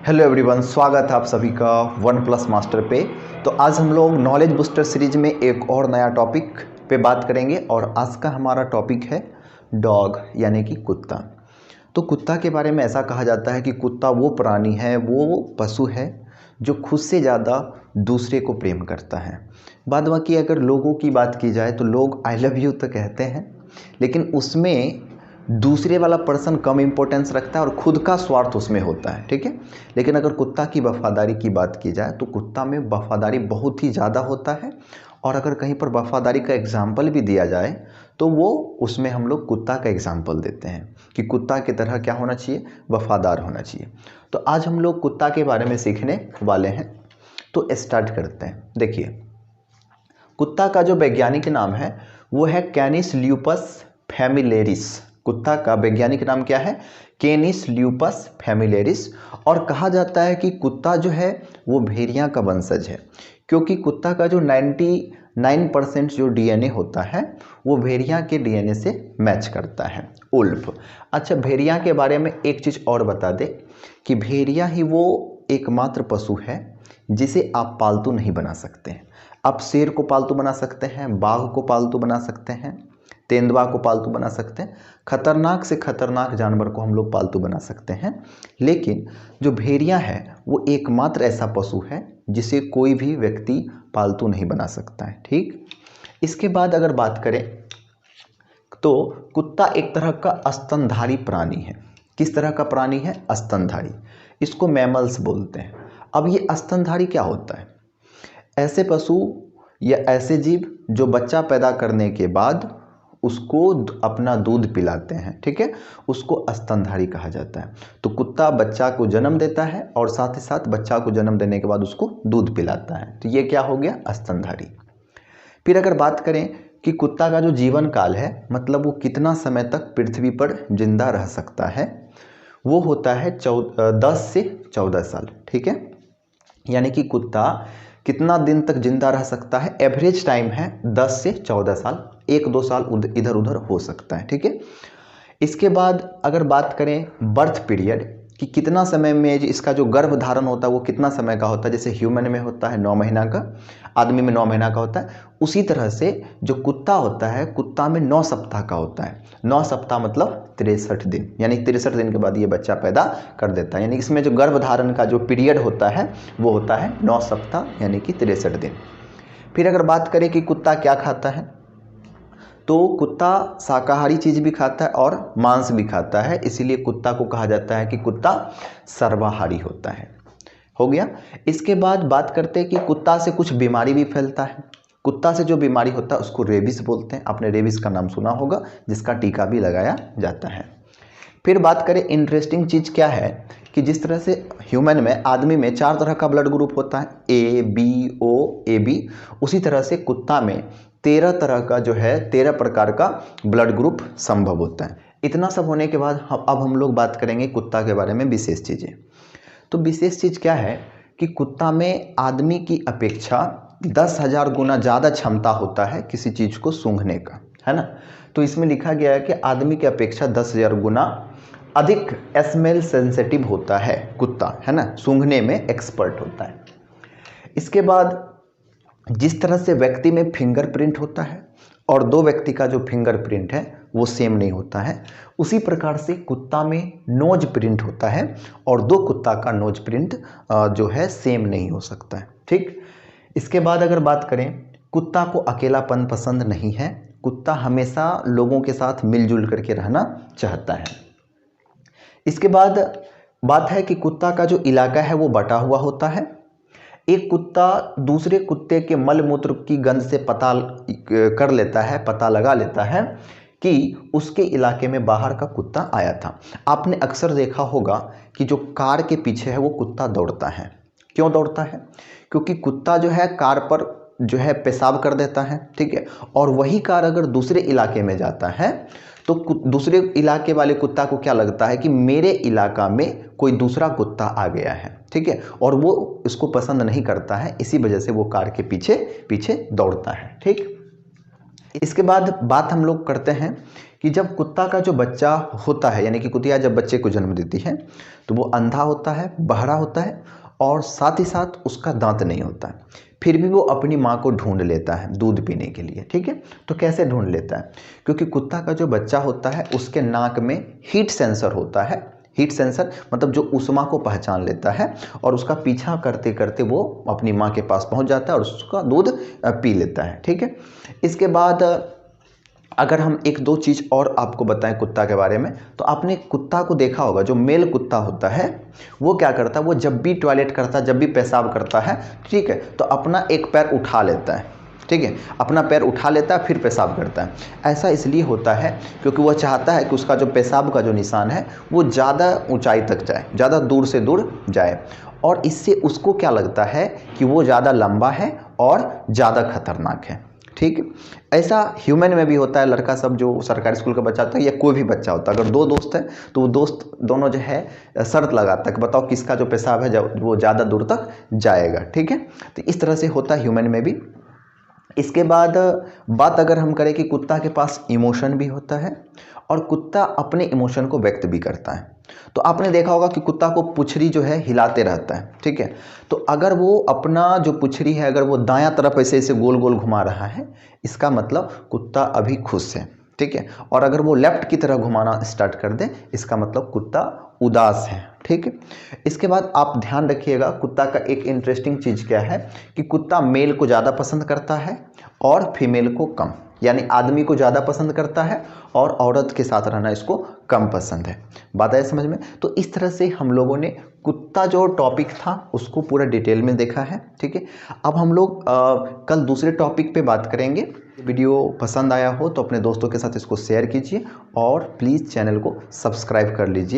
Hello everyone, स्वागत है आप सभी का वन प्लस मास्टर पे। तो आज हम लोग नॉलेज बूस्टर सीरीज में एक और नया टॉपिक पे बात करेंगे और आज का हमारा टॉपिक है डॉग यानी कि कुत्ता। तो कुत्ता के बारे में ऐसा कहा जाता है कि कुत्ता वो प्राणी है, वो पशु है जो खुद से ज़्यादा दूसरे को प्रेम करता है। बाद बाकी अगर लोगों की बात की जाए तो लोग आई लव यू तो कहते हैं, लेकिन उसमें दूसरे वाला पर्सन कम इम्पोर्टेंस रखता है और खुद का स्वार्थ उसमें होता है, ठीक है। लेकिन अगर कुत्ता की वफ़ादारी की बात की जाए तो कुत्ता में वफ़ादारी बहुत ही ज़्यादा होता है। और अगर कहीं पर वफ़ादारी का एग्जाम्पल भी दिया जाए तो वो उसमें हम लोग कुत्ता का एग्जाम्पल देते हैं कि कुत्ता की तरह क्या होना चाहिए, वफ़ादार होना चाहिए। तो आज हम लोग कुत्ता के बारे में सीखने वाले हैं, तो स्टार्ट करते हैं। देखिए, कुत्ता का जो वैज्ञानिक नाम है वो है कैनिस ल्यूपस फैमिलेरिस। कुत्ता का वैज्ञानिक नाम क्या है? Canis lupus familiaris. और कहा जाता है कि कुत्ता जो है वो भेड़िया का वंशज है, क्योंकि कुत्ता का जो 99% जो डीएनए होता है वो भेड़िया के डीएनए से मैच करता है, उल्फ। अच्छा, भेड़िया के बारे में एक चीज़ और बता दे कि भेड़िया ही वो एकमात्र पशु है जिसे आप पालतू नहीं बना सकते हैं। आप शेर को पालतू बना सकते हैं, बाघ को पालतू बना सकते हैं, तेंदुआ को पालतू बना सकते हैं, खतरनाक से खतरनाक जानवर को हम लोग पालतू बना सकते हैं। लेकिन जो भेड़िया है वो एकमात्र ऐसा पशु है जिसे कोई भी व्यक्ति पालतू नहीं बना सकता है, ठीक। इसके बाद अगर बात करें तो कुत्ता एक तरह का स्तनधारी प्राणी है। किस तरह का प्राणी है? स्तनधारी। इसको मैमल्स बोलते हैं। अब ये स्तनधारी क्या होता है? ऐसे पशु या ऐसे जीव जो बच्चा पैदा करने के बाद उसको अपना दूध पिलाते हैं, ठीक है, उसको स्तनधारी कहा जाता है। तो कुत्ता बच्चा को जन्म देता है और साथ ही साथ बच्चा को जन्म देने के बाद उसको दूध पिलाता है, तो ये क्या हो गया? स्तनधारी। फिर अगर बात करें कि कुत्ता का जो जीवन काल है, मतलब वो कितना समय तक पृथ्वी पर जिंदा रह सकता है, वो होता है 10 से 14 साल, ठीक है। यानी कि कुत्ता कितना दिन तक जिंदा रह सकता है? एवरेज टाइम है 10 से 14 साल, 1-2 साल इधर उधर हो सकता है, ठीक है। इसके बाद अगर बात करें बर्थ पीरियड कि कितना समय में इसका जो गर्भ धारण होता है वो कितना समय का होता है, जैसे ह्यूमन में होता है 9 महीना का, आदमी में 9 महीना का होता है, उसी तरह से जो कुत्ता होता है, कुत्ता में 9 सप्ताह का होता है। 9 सप्ताह मतलब 63 दिन, यानी 63 दिन के बाद ये बच्चा पैदा कर देता है। यानी इसमें जो गर्भ धारण का जो पीरियड होता है वो होता है 9 सप्ताह यानी कि 63 दिन। फिर अगर बात करें कि कुत्ता क्या खाता है, तो कुत्ता शाकाहारी चीज़ भी खाता है और मांस भी खाता है, इसीलिए कुत्ता को कहा जाता है कि कुत्ता सर्वाहारी होता है। हो गया। इसके बाद बात करते हैं कि कुत्ता से कुछ बीमारी भी फैलता है। कुत्ता से जो बीमारी होता है उसको रेबीज बोलते हैं। आपने रेबीज का नाम सुना होगा, जिसका टीका भी लगाया जाता है। फिर बात करें इंटरेस्टिंग चीज़ क्या है कि जिस तरह से ह्यूमन में, आदमी में 4 तरह का ब्लड ग्रुप होता है, A B O A B, उसी तरह से कुत्ता में 13 तरह का जो है 13 प्रकार का ब्लड ग्रुप संभव होता है। इतना सब होने के बाद अब हम लोग बात करेंगे कुत्ता के बारे में विशेष चीज़ें। तो विशेष चीज़ क्या है कि कुत्ता में आदमी की अपेक्षा 10,000 गुना ज़्यादा क्षमता होता है किसी चीज़ को सूंघने का, है ना। तो इसमें लिखा गया है कि आदमी की अपेक्षा 10,000 गुना अधिक स्मेल सेंसिटिव होता है कुत्ता, है ना, सूंघने में एक्सपर्ट होता है। इसके बाद जिस तरह से व्यक्ति में फिंगरप्रिंट होता है और 2 व्यक्ति का जो फिंगरप्रिंट है वो सेम नहीं होता है, उसी प्रकार से कुत्ता में नोज प्रिंट होता है और 2 कुत्ता का नोज प्रिंट जो है सेम नहीं हो सकता है, ठीक। इसके बाद अगर बात करें, कुत्ता को अकेलापन पसंद नहीं है। कुत्ता हमेशा लोगों के साथ मिलजुल करके रहना चाहता है। इसके बाद बात है कि कुत्ता का जो इलाका है वो बटा हुआ होता है। एक कुत्ता दूसरे कुत्ते के मल मूत्र की गंध से पता कर लेता है, पता लगा लेता है कि उसके इलाके में बाहर का कुत्ता आया था। आपने अक्सर देखा होगा कि जो कार के पीछे है वो कुत्ता दौड़ता है। क्यों दौड़ता है? क्योंकि कुत्ता जो है कार पर जो है पेशाब कर देता है, ठीक है, और वही कार अगर दूसरे इलाके में जाता है तो दूसरे इलाके वाले कुत्ता को क्या लगता है कि मेरे इलाका में कोई दूसरा कुत्ता आ गया है, ठीक है, और वो इसको पसंद नहीं करता है, इसी वजह से वो कार के पीछे पीछे दौड़ता है, ठीक। इसके बाद बात हम लोग करते हैं कि जब कुत्ता का जो बच्चा होता है, यानी कि कुतिया जब बच्चे को जन्म देती है तो वो अंधा होता है, बहरा होता है और साथ ही साथ उसका दांत नहीं होता है। फिर भी वो अपनी माँ को ढूंढ लेता है दूध पीने के लिए। ठीक है, तो कैसे ढूंढ लेता है? क्योंकि कुत्ता का जो बच्चा होता है उसके नाक में हीट सेंसर होता है। हीट सेंसर मतलब जो ऊष्मा को पहचान लेता है और उसका पीछा करते करते वो अपनी माँ के पास पहुँच जाता है और उसका दूध पी लेता है। ठीक है, इसके बाद अगर हम एक दो चीज़ और आपको बताएं कुत्ता के बारे में, तो आपने कुत्ता को देखा होगा, जो मेल कुत्ता होता है वो क्या करता है, वो जब भी टॉयलेट करता है, जब भी पेशाब करता है, ठीक है, तो अपना एक पैर उठा लेता है। ठीक है, अपना पैर उठा लेता है फिर पेशाब करता है। ऐसा इसलिए होता है क्योंकि वह चाहता है कि उसका जो पेशाब का जो निशान है वो ज़्यादा ऊंचाई तक जाए, ज़्यादा दूर से दूर जाए, और इससे उसको क्या लगता है कि वो ज़्यादा लंबा है और ज़्यादा खतरनाक है। ठीक, ऐसा ह्यूमन में भी होता है। लड़का सब जो सरकारी स्कूल का बच्चा होता है या कोई भी बच्चा होता है, अगर दो दोस्त है तो वो दोस्त दोनों जो है शर्त लगाता है कि बताओ किसका जो पेशाब है वो ज़्यादा दूर तक जाएगा। ठीक है, तो इस तरह से होता है ह्यूमन में भी। इसके बाद बात अगर हम करें कि कुत्ता के पास इमोशन भी होता है और कुत्ता अपने इमोशन को व्यक्त भी करता है। तो आपने देखा होगा कि कुत्ता को पुछड़ी जो है हिलाते रहता है। ठीक है, तो अगर वो अपना जो पुछड़ी है अगर वो दायां तरफ ऐसे ऐसे गोल गोल घुमा रहा है, इसका मतलब कुत्ता अभी खुश है। ठीक है, और अगर वो लेफ्ट की तरह घुमाना स्टार्ट कर दे, इसका मतलब कुत्ता उदास है। ठीक है, इसके बाद आप ध्यान रखिएगा कुत्ता का एक इंटरेस्टिंग चीज़ क्या है कि कुत्ता मेल को ज़्यादा पसंद करता है और फीमेल को कम, यानी आदमी को ज़्यादा पसंद करता है और औरत के साथ रहना इसको कम पसंद है। बात आया समझ में? तो इस तरह से हम लोगों ने कुत्ता जो टॉपिक था उसको पूरा डिटेल में देखा है। ठीक है, अब हम लोग कल दूसरे टॉपिक पे बात करेंगे। वीडियो पसंद आया हो तो अपने दोस्तों के साथ इसको शेयर कीजिए और प्लीज़ चैनल को सब्सक्राइब कर लीजिए।